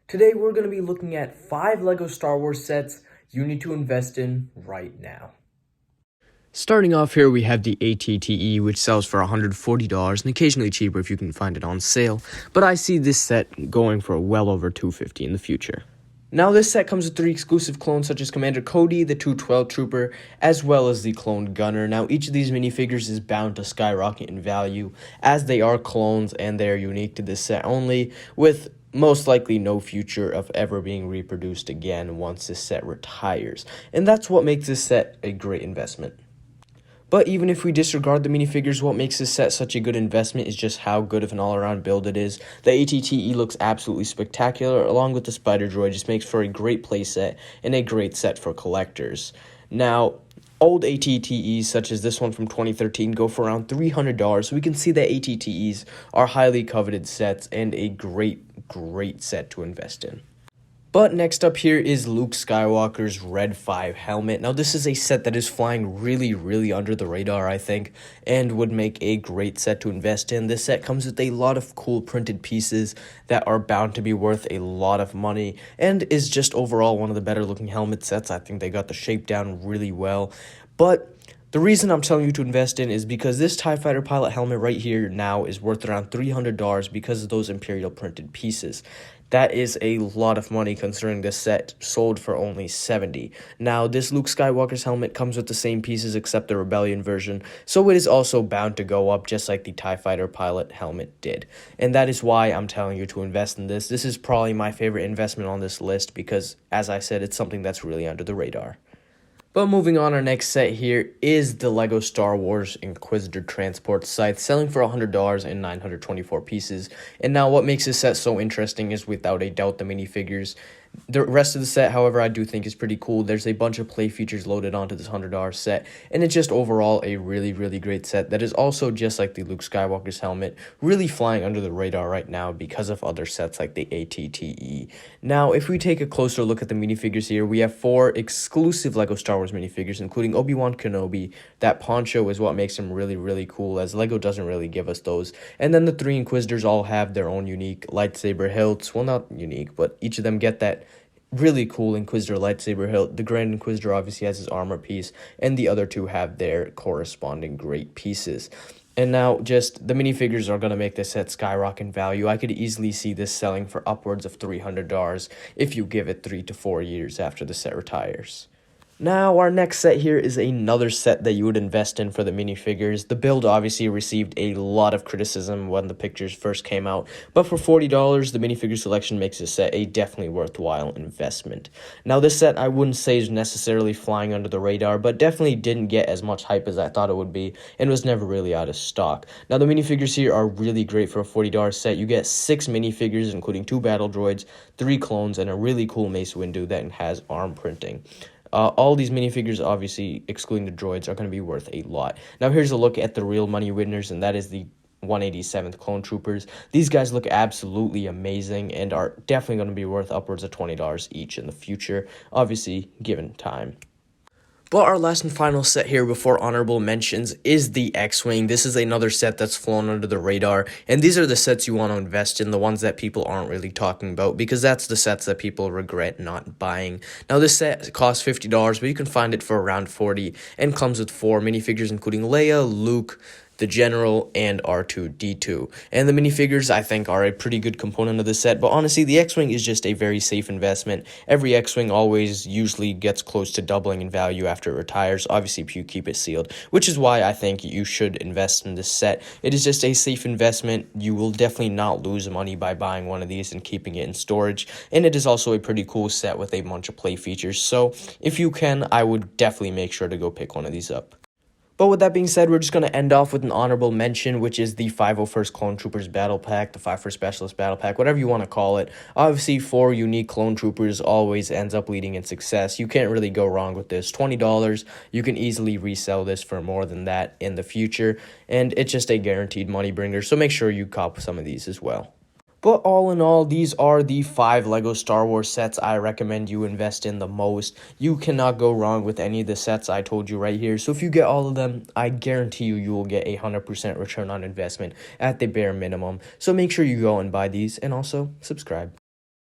Today we're going to be looking at 5 LEGO Star Wars sets you need to invest in right now. Starting off here, we have the ATTE, which sells for $140 and occasionally cheaper if you can find it on sale, but I see this set going for well over $250 in the future. Now this set comes with 3 exclusive clones such as Commander Cody, the 212 Trooper, as well as the clone Gunner. Now each of these minifigures is bound to skyrocket in value as they are clones and they are unique to this set only, with most likely no future of ever being reproduced again once this set retires. And that's what makes this set a great investment. But even if we disregard the minifigures, what makes this set such a good investment is just how good of an all-around build it is. The ATTE looks absolutely spectacular, along with the Spider Droid just makes for a great playset and a great set for collectors. Now, old ATTEs, such as this one from 2013, go for around $300, so we can see that ATTEs are highly coveted sets and a great set to invest in. But next up here is Luke Skywalker's Red 5 helmet. Now this is a set that is flying really under the radar, I think, and would make a great set to invest in. This set comes with a lot of cool printed pieces that are bound to be worth a lot of money, and is just overall one of the better looking helmet sets. I think they got the shape down really well. But the reason I'm telling you to invest in is because this TIE Fighter pilot helmet right here now is worth around $300 because of those Imperial printed pieces. That is a lot of money considering this set sold for only $70. Now, this Luke Skywalker's helmet comes with the same pieces except the Rebellion version, so it is also bound to go up just like the TIE Fighter pilot helmet did. And that is why I'm telling you to invest in this. This is probably my favorite investment on this list because, as I said, it's something that's really under the radar. But moving on, our next set here is the LEGO Star Wars Inquisitor Transport Scythe, selling for $100 and 924 pieces. And now what makes this set so interesting is without a doubt the minifigures. The rest of the set, however, I do think is pretty cool. There's a bunch of play features loaded onto this $100 set, and it's just overall a really great set that is also just like the Luke Skywalker's helmet, really flying under the radar right now because of other sets like the ATTE. Now, if we take a closer look at the minifigures here, we have 4 exclusive LEGO Star Wars minifigures, including Obi-Wan Kenobi. That poncho is what makes him really cool, as LEGO doesn't really give us those. And then the 3 Inquisitors all have their own unique lightsaber hilts. Well, not unique, but each of them get that really cool Inquisitor lightsaber hilt. The Grand Inquisitor obviously has his armor piece, and the other 2 have their corresponding great pieces. And now, just the minifigures are going to make this set skyrocket in value. I could easily see this selling for upwards of $300 if you give it 3 to 4 years after the set retires. Now, our next set here is another set that you would invest in for the minifigures. The build obviously received a lot of criticism when the pictures first came out, but for $40, the minifigure selection makes this set a definitely worthwhile investment. Now, this set I wouldn't say is necessarily flying under the radar, but definitely didn't get as much hype as I thought it would be, and was never really out of stock. Now, the minifigures here are really great for a $40 set. You get 6 minifigures, including 2 battle droids, 3 clones, and a really cool Mace Windu that has arm printing. All these minifigures, obviously, excluding the droids, are going to be worth a lot. Now, here's a look at the real money winners, and that is the 187th Clone Troopers. These guys look absolutely amazing and are definitely going to be worth upwards of $20 each in the future, obviously, given time. But our last and final set here before honorable mentions is the X-Wing. This is another set that's flown under the radar, and these are the sets you want to invest in, the ones that people aren't really talking about, because that's the sets that people regret not buying. Now, this set costs $50, but you can find it for around $40, and comes with 4 minifigures, including Leia, Luke, the General, and R2-D2. And the minifigures, I think, are a pretty good component of the set, but honestly, the X-Wing is just a very safe investment. Every X-Wing always usually gets close to doubling in value after it retires, obviously if you keep it sealed, which is why I think you should invest in this set. It is just a safe investment. You will definitely not lose money by buying one of these and keeping it in storage, and it is also a pretty cool set with a bunch of play features, so if you can, I would definitely make sure to go pick one of these up. But with that being said, we're just going to end off with an honorable mention, which is the 501st Clone Troopers Battle Pack, the 5 for Specialist Battle Pack, whatever you want to call it. Obviously, 4 unique Clone Troopers always ends up leading in success. You can't really go wrong with this. $20, you can easily resell this for more than that in the future, and it's just a guaranteed money bringer, so make sure you cop some of these as well. But all in all, these are the 5 LEGO Star Wars sets I recommend you invest in the most. You cannot go wrong with any of the sets I told you right here. So if you get all of them, I guarantee you will get a 100% return on investment at the bare minimum. So make sure you go and buy these, and also subscribe.